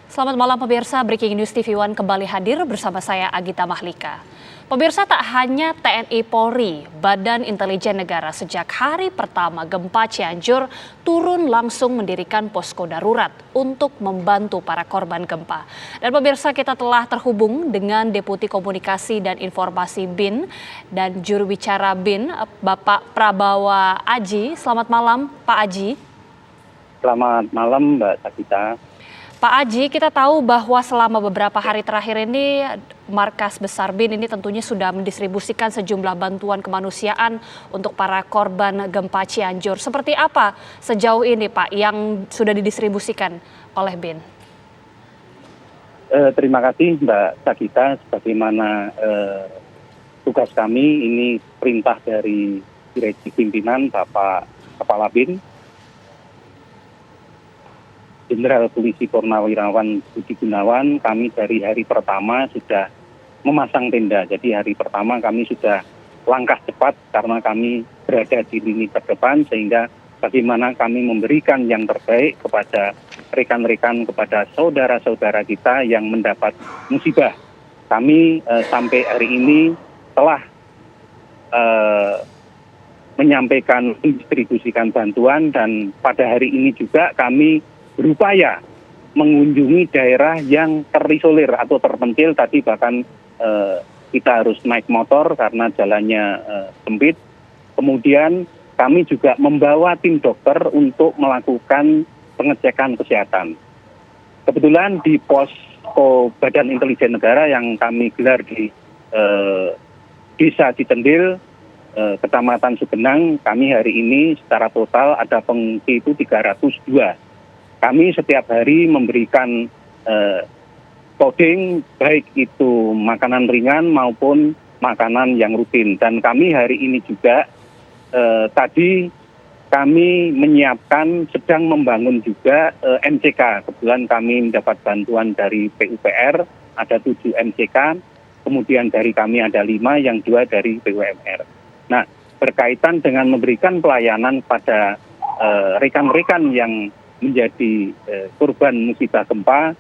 Selamat malam pemirsa, Breaking News TV One kembali hadir bersama saya Agita Mahlika. Pemirsa, tak hanya TNI Polri, Badan Intelijen Negara sejak hari pertama gempa Cianjur turun langsung mendirikan posko darurat untuk membantu para korban gempa. Dan pemirsa, kita telah terhubung dengan Deputi Komunikasi dan Informasi BIN dan juru bicara BIN, Bapak Prabawa Aji. Selamat malam, Pak Aji. Selamat malam, Mbak Agita. Pak Aji, kita tahu bahwa selama beberapa hari terakhir ini markas besar BIN ini tentunya sudah mendistribusikan sejumlah bantuan kemanusiaan untuk para korban gempa Cianjur. Seperti apa sejauh ini Pak yang sudah didistribusikan oleh BIN? Terima kasih Mbak Agita. Sebagaimana tugas kami, ini perintah dari Direksi Pimpinan Bapak Kepala BIN, Jenderal Polisi Purnawirawan Budi Gunawan. Kami dari hari pertama sudah memasang tenda. Jadi hari pertama kami sudah langkah cepat karena kami berada di lini terdepan, sehingga bagaimana kami memberikan yang terbaik kepada rekan-rekan, kepada saudara-saudara kita yang mendapat musibah. Kami sampai hari ini telah menyampaikan, mendistribusikan bantuan, dan pada hari ini juga kami berupaya mengunjungi daerah yang terisolir atau terpencil. Tadi bahkan kita harus naik motor karena jalannya sempit. Kemudian kami juga membawa tim dokter untuk melakukan pengecekan kesehatan. Kebetulan di posko Badan Intelijen Negara yang kami gelar di Desa Citendil, Kecamatan Sugenang, kami hari ini secara total ada pengungsi itu 302. Kami setiap hari memberikan coding, baik itu makanan ringan maupun makanan yang rutin. Dan kami hari ini juga tadi kami menyiapkan, sedang membangun juga MCK. Kebetulan kami mendapat bantuan dari PUPR, ada 7 MCK, kemudian dari kami ada 5, yang 2 dari BUMR. Nah, berkaitan dengan memberikan pelayanan pada rekan-rekan yang menjadi korban musibah gempa,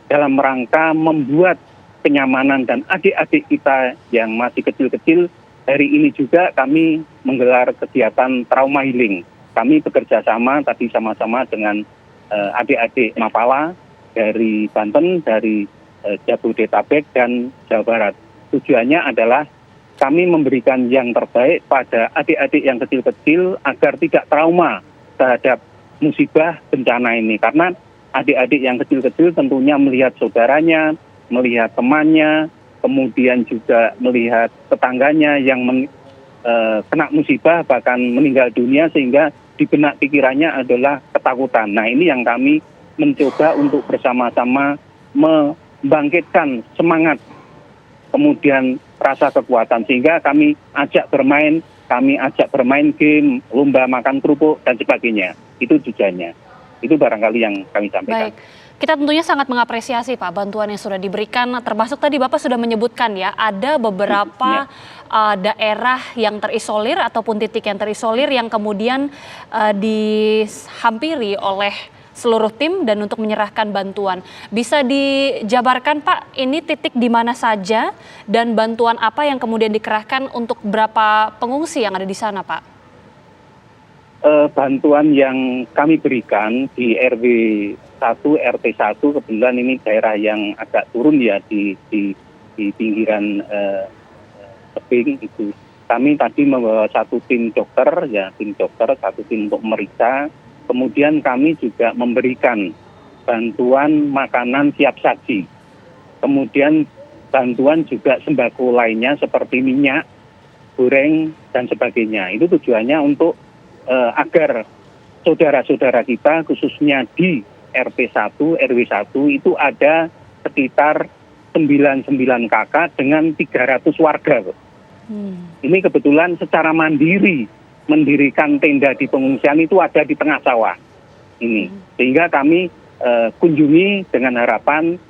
dalam rangka membuat kenyamanan dan adik-adik kita yang masih kecil-kecil, hari ini juga kami menggelar kegiatan trauma healing. Kami bekerja sama tadi sama-sama dengan adik-adik Mapala dari Banten, dari Jabodetabek dan Jawa Barat. Tujuannya adalah kami memberikan yang terbaik pada adik-adik yang kecil-kecil agar tidak trauma terhadap musibah bencana ini, karena adik-adik yang kecil-kecil tentunya melihat saudaranya, melihat temannya, kemudian juga melihat tetangganya yang kena musibah bahkan meninggal dunia, sehingga di benak pikirannya adalah ketakutan. Nah, ini yang kami mencoba untuk bersama-sama membangkitkan semangat, kemudian rasa kekuatan, sehingga kami ajak bermain game, lomba makan kerupuk dan sebagainya. Itu tujuannya. Itu barangkali yang kami sampaikan. Baik, kita tentunya sangat mengapresiasi Pak bantuan yang sudah diberikan, termasuk tadi Bapak sudah menyebutkan ya, ada beberapa daerah yang terisolir ataupun titik yang terisolir yang kemudian dihampiri oleh seluruh tim dan untuk menyerahkan bantuan. Bisa dijabarkan Pak, ini titik di mana saja dan bantuan apa yang kemudian dikerahkan untuk berapa pengungsi yang ada di sana Pak? Bantuan yang kami berikan di RW 1, RT 1, kebetulan ini daerah yang agak turun ya di pinggiran tebing itu. Kami tadi membawa satu tim dokter, satu tim untuk memeriksa. Kemudian kami juga memberikan bantuan makanan siap saji. Kemudian bantuan juga sembako lainnya seperti minyak, goreng, dan sebagainya. Itu tujuannya untuk agar saudara-saudara kita, khususnya di RT 1, RW 1, itu ada sekitar 99 kakak dengan 300 warga. Ini kebetulan secara mandiri mendirikan tenda di pengungsian itu ada di tengah sawah ini. Sehingga kami kunjungi dengan harapan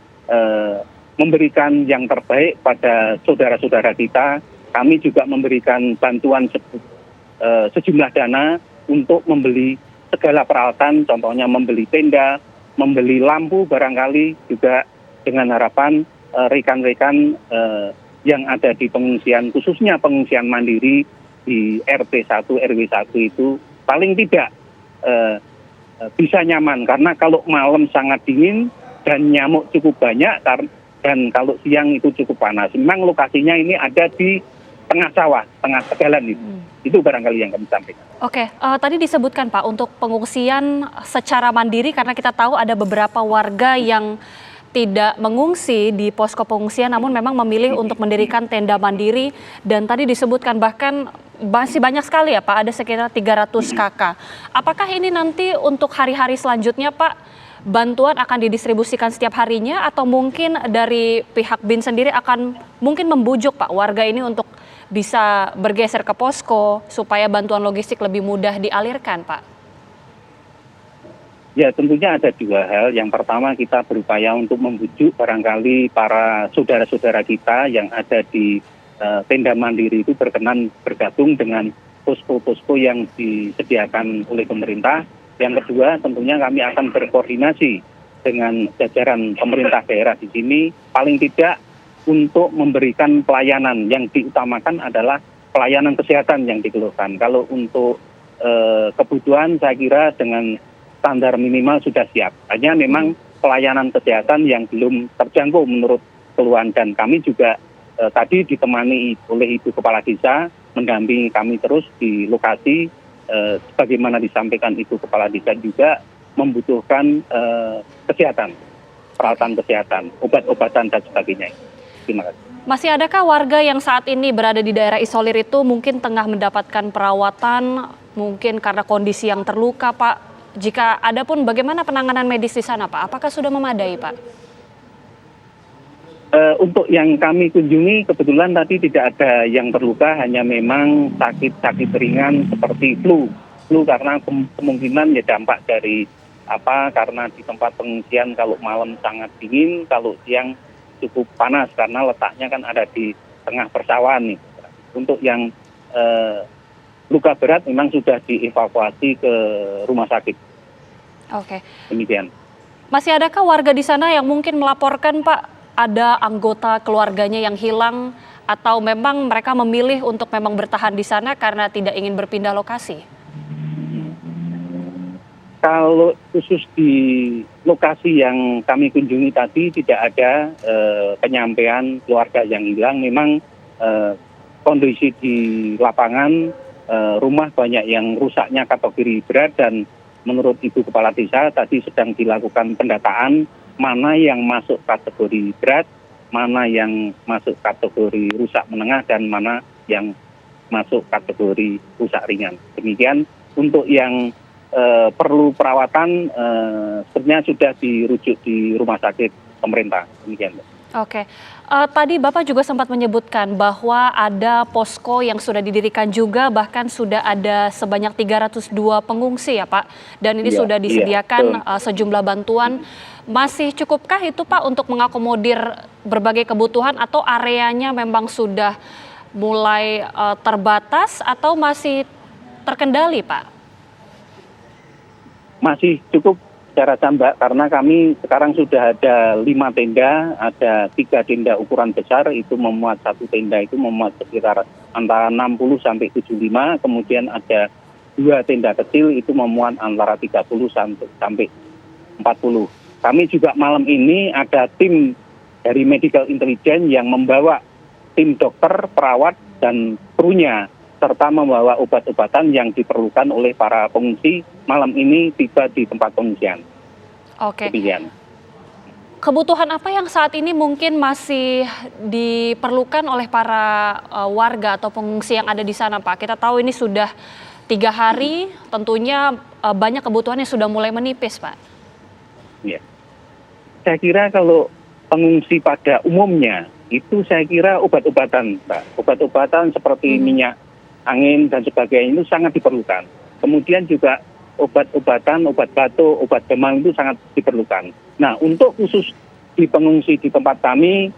memberikan yang terbaik pada saudara-saudara kita. Kami juga memberikan bantuan sejumlah dana untuk membeli segala peralatan, contohnya membeli tenda, membeli lampu barangkali juga dengan harapan rekan-rekan yang ada di pengungsian, khususnya pengungsian mandiri di RT 1, RW 1 itu paling tidak bisa nyaman. Karena kalau malam sangat dingin dan nyamuk cukup banyak, dan kalau siang itu cukup panas. Memang lokasinya ini ada di tengah sawah, tengah tegalan itu. Itu barangkali yang kami sampaikan. Oke, tadi disebutkan Pak untuk pengungsian secara mandiri karena kita tahu ada beberapa warga yang tidak mengungsi di posko pengungsian namun memang memilih untuk mendirikan tenda mandiri dan tadi disebutkan bahkan masih banyak sekali ya Pak, ada sekitar 300 kakak. Apakah ini nanti untuk hari-hari selanjutnya Pak, bantuan akan didistribusikan setiap harinya atau mungkin dari pihak BIN sendiri akan mungkin membujuk Pak warga ini untuk bisa bergeser ke posko supaya bantuan logistik lebih mudah dialirkan, Pak? Ya, tentunya ada dua hal. Yang pertama, kita berupaya untuk membujuk barangkali para saudara-saudara kita yang ada di tenda mandiri itu berkenan bergabung dengan posko-posko yang disediakan oleh pemerintah. Yang kedua, tentunya kami akan berkoordinasi dengan jajaran pemerintah daerah di sini, paling tidak untuk memberikan pelayanan. Yang diutamakan adalah pelayanan kesehatan yang dikeluhkan. Kalau untuk kebutuhan saya kira dengan standar minimal sudah siap. Hanya memang pelayanan kesehatan yang belum terjangkau menurut keluhan, dan kami juga tadi ditemani oleh Ibu Kepala Desa mendampingi kami terus di lokasi. Sebagaimana disampaikan Ibu Kepala Desa juga membutuhkan kesehatan, peralatan kesehatan, obat-obatan dan sebagainya. Terima kasih. Masih adakah warga yang saat ini berada di daerah isolir itu mungkin tengah mendapatkan perawatan, mungkin karena kondisi yang terluka, Pak? Jika ada pun bagaimana penanganan medis di sana, Pak? Apakah sudah memadai, Pak? Untuk yang kami kunjungi kebetulan tadi tidak ada yang terluka, hanya memang sakit-sakit ringan seperti flu karena kemungkinan ya dampak dari karena di tempat pengungsian kalau malam sangat dingin, kalau siang cukup panas karena letaknya kan ada di tengah persawahan nih. Untuk yang luka berat memang sudah dievakuasi ke rumah sakit. Oke. Demikian. Masih adakah warga di sana yang mungkin melaporkan, Pak, ada anggota keluarganya yang hilang atau memang mereka memilih untuk memang bertahan di sana karena tidak ingin berpindah lokasi? Kalau khusus di lokasi yang kami kunjungi tadi tidak ada penyampaian keluarga yang hilang. Memang kondisi di lapangan rumah banyak yang rusaknya kategori berat, dan menurut Ibu Kepala Desa tadi sedang dilakukan pendataan mana yang masuk kategori berat, mana yang masuk kategori rusak menengah, dan mana yang masuk kategori rusak ringan. Demikian. Untuk yang perlu perawatan sebenarnya sudah dirujuk di rumah sakit pemerintah. Demikian. Oke, tadi Bapak juga sempat menyebutkan bahwa ada posko yang sudah didirikan juga, bahkan sudah ada sebanyak 302 pengungsi ya Pak, dan ini sudah disediakan sejumlah bantuan. Masih cukupkah itu Pak untuk mengakomodir berbagai kebutuhan atau areanya memang sudah mulai terbatas atau masih terkendali Pak? Masih cukup secara Mbak, karena kami sekarang sudah ada 5 tenda, ada 3 tenda ukuran besar, itu memuat satu tenda itu memuat sekitar antara 60 sampai 75, kemudian ada 2 tenda kecil itu memuat antara 30 sampai 40. Kami juga malam ini ada tim dari Medical Intelligence yang membawa tim dokter, perawat, dan krunya, serta membawa obat-obatan yang diperlukan oleh para pengungsi malam ini tiba di tempat pengungsian. Oke. Demikian. Kebutuhan apa yang saat ini mungkin masih diperlukan oleh para warga atau pengungsi yang ada di sana Pak? Kita tahu ini sudah 3 hari, tentunya banyak kebutuhan yang sudah mulai menipis Pak. Ya. Saya kira kalau pengungsi pada umumnya itu saya kira obat-obatan, Pak. Obat-obatan seperti minyak angin dan sebagainya itu sangat diperlukan. Kemudian juga obat-obatan, obat batuk, obat demam itu sangat diperlukan. Nah, untuk khusus di pengungsi di tempat kami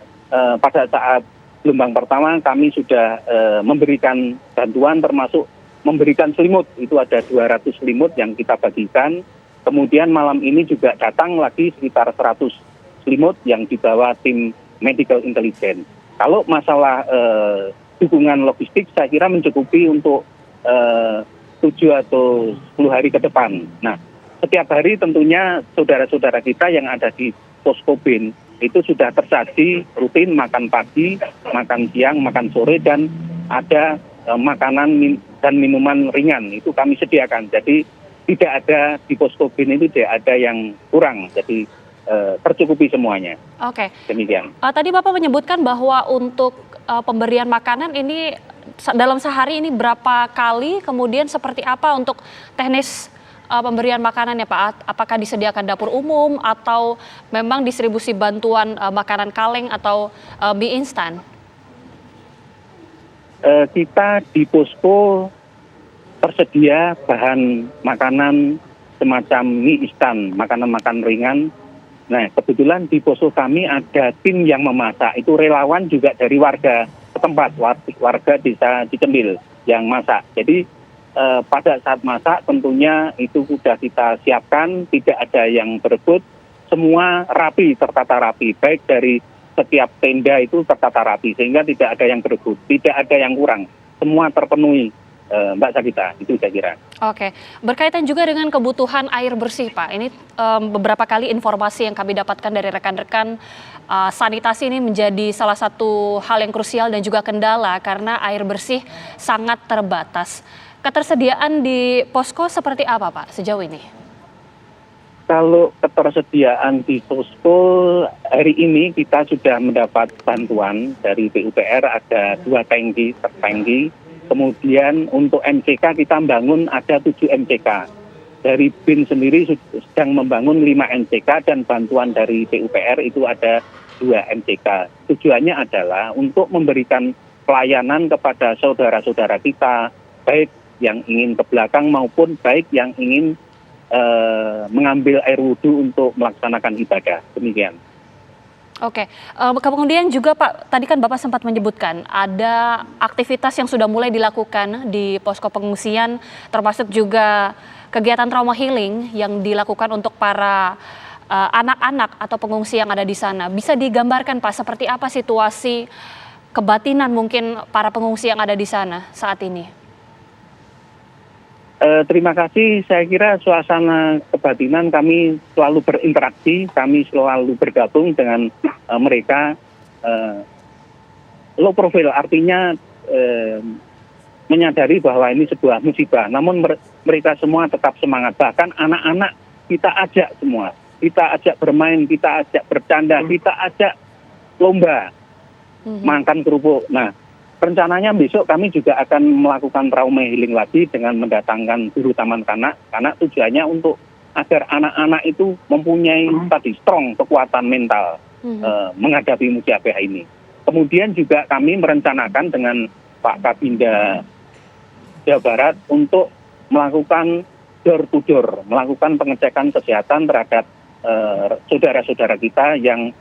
pada saat gelombang pertama kami sudah memberikan bantuan, termasuk memberikan selimut. Itu ada 200 selimut yang kita bagikan. Kemudian malam ini juga datang lagi sekitar 100 selimut yang dibawa tim medical intelligence. Kalau masalah dukungan logistik saya kira mencukupi untuk 7 atau 10 hari ke depan. Nah, setiap hari tentunya saudara-saudara kita yang ada di posko BIN itu sudah tersaji rutin makan pagi, makan siang, makan sore, dan ada makanan dan minuman ringan itu kami sediakan. Jadi tidak ada di posko BIN itu tidak ada yang kurang. Jadi tercukupi semuanya. Oke. Demikian. Tadi Bapak menyebutkan bahwa untuk pemberian makanan ini dalam sehari ini berapa kali, kemudian seperti apa untuk teknis pemberian makanan ya Pak? Apakah disediakan dapur umum atau memang distribusi bantuan makanan kaleng atau mie instan? Kita di posko tersedia bahan makanan semacam mie instan, makanan-makanan ringan. Nah, kebetulan di posko kami ada tim yang memasak, itu relawan juga dari warga setempat, warga desa Cicembil yang masak. Jadi pada saat masak tentunya itu sudah kita siapkan, tidak ada yang berebut, semua rapi, tertata rapi, baik dari setiap tenda itu tertata rapi, sehingga tidak ada yang berebut, tidak ada yang kurang, semua terpenuhi. Mbak Sagita, itu saya kira. Oke, berkaitan juga dengan kebutuhan air bersih Pak, ini beberapa kali informasi yang kami dapatkan dari rekan-rekan, sanitasi ini menjadi salah satu hal yang krusial dan juga kendala karena air bersih sangat terbatas. Ketersediaan di posko seperti apa Pak sejauh ini? Kalau ketersediaan di posko hari ini kita sudah mendapat bantuan dari PUPR, ada 2 tangki. Kemudian untuk MCK kita membangun ada 7 MCK. Dari BIN sendiri sedang membangun 5 MCK dan bantuan dari PUPR itu ada 2 MCK. Tujuannya adalah untuk memberikan pelayanan kepada saudara-saudara kita, baik yang ingin ke belakang maupun baik yang ingin mengambil air wudhu untuk melaksanakan ibadah. Demikian. Oke, kemudian juga Pak, tadi kan Bapak sempat menyebutkan ada aktivitas yang sudah mulai dilakukan di posko pengungsian, termasuk juga kegiatan trauma healing yang dilakukan untuk para anak-anak atau pengungsi yang ada di sana. Bisa digambarkan Pak, seperti apa situasi kebatinan mungkin para pengungsi yang ada di sana saat ini? Terima kasih, saya kira suasana kebatinan kami selalu berinteraksi, kami selalu bergabung dengan mereka. Low profile artinya menyadari bahwa ini sebuah musibah, namun mereka semua tetap semangat. Bahkan anak-anak kita ajak semua, kita ajak bermain, kita ajak bercanda, kita ajak lomba, makan kerupuk. Nah, rencananya besok kami juga akan melakukan trauma healing lagi dengan mendatangkan guru taman kanak, karena tujuannya untuk agar anak-anak itu mempunyai tadi strong kekuatan mental menghadapi musibah ini. Kemudian juga kami merencanakan dengan Pak Kabinda Jawa Barat untuk melakukan door to door, melakukan pengecekan kesehatan terhadap saudara-saudara kita yang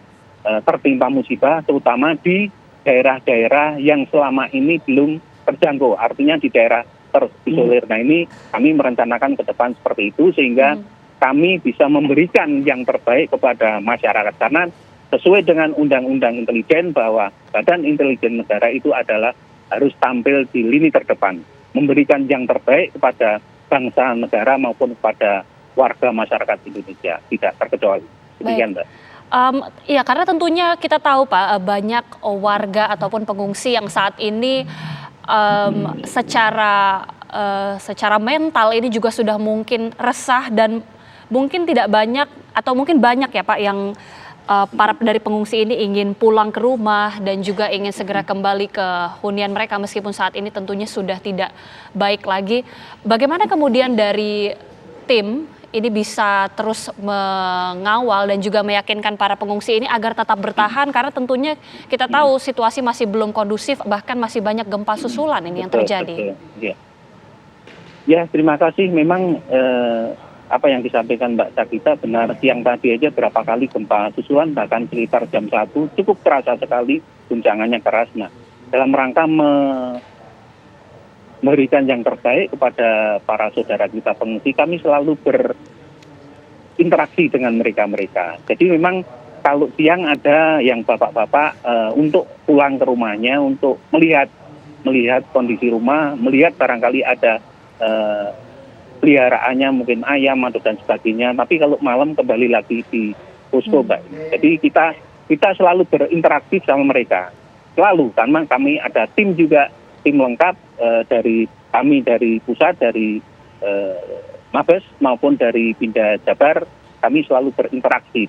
tertimpa musibah, terutama di daerah-daerah yang selama ini belum terjangkau, artinya di daerah terisolir. Nah, ini kami merencanakan ke depan seperti itu sehingga kami bisa memberikan yang terbaik kepada masyarakat, karena sesuai dengan Undang-Undang Intelijen bahwa Badan Intelijen Negara itu adalah harus tampil di lini terdepan, memberikan yang terbaik kepada bangsa negara maupun kepada warga masyarakat Indonesia, tidak terkecuali. Demikian, Mbak. Ya, karena tentunya kita tahu Pak, banyak warga ataupun pengungsi yang saat ini secara mental ini juga sudah mungkin resah dan mungkin tidak banyak atau mungkin banyak ya Pak yang para dari pengungsi ini ingin pulang ke rumah dan juga ingin segera kembali ke hunian mereka meskipun saat ini tentunya sudah tidak baik lagi. Bagaimana kemudian dari tim ini bisa terus mengawal dan juga meyakinkan para pengungsi ini agar tetap bertahan, karena tentunya kita tahu situasi masih belum kondusif, bahkan masih banyak gempa susulan ini yang terjadi. Betul. Ya, terima kasih. Memang apa yang disampaikan Mbak Sagita benar, siang tadi aja berapa kali gempa susulan, bahkan sekitar jam 1 cukup terasa sekali guncangannya keras. Nah, dalam rangka memberikan yang terbaik kepada para saudara kita pengungsi, kami selalu berinteraksi dengan mereka-mereka. Jadi memang kalau siang ada yang bapak-bapak untuk pulang ke rumahnya untuk melihat kondisi rumah, melihat barangkali ada peliharaannya mungkin ayam atau dan sebagainya. Tapi kalau malam kembali lagi di posko, Mbak. Jadi kita selalu berinteraksi sama mereka. Selalu, karena kami ada tim juga, tim lengkap dari kami dari pusat, dari Mabes maupun dari Pindad Jabar. Kami selalu berinteraksi,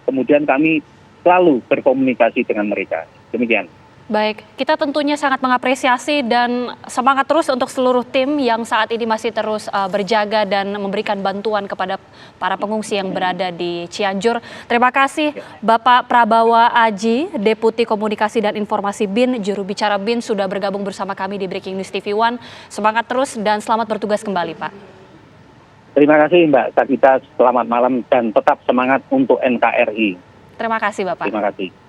kemudian kami selalu berkomunikasi dengan mereka. Demikian. Baik, kita tentunya sangat mengapresiasi dan semangat terus untuk seluruh tim yang saat ini masih terus berjaga dan memberikan bantuan kepada para pengungsi yang berada di Cianjur. Terima kasih Bapak Prabawa Aji, Deputi Komunikasi dan Informasi BIN, juru bicara BIN sudah bergabung bersama kami di Breaking News TV One. Semangat terus dan selamat bertugas kembali, Pak. Terima kasih Mbak Sagita, selamat malam dan tetap semangat untuk NKRI. Terima kasih Bapak. Terima kasih.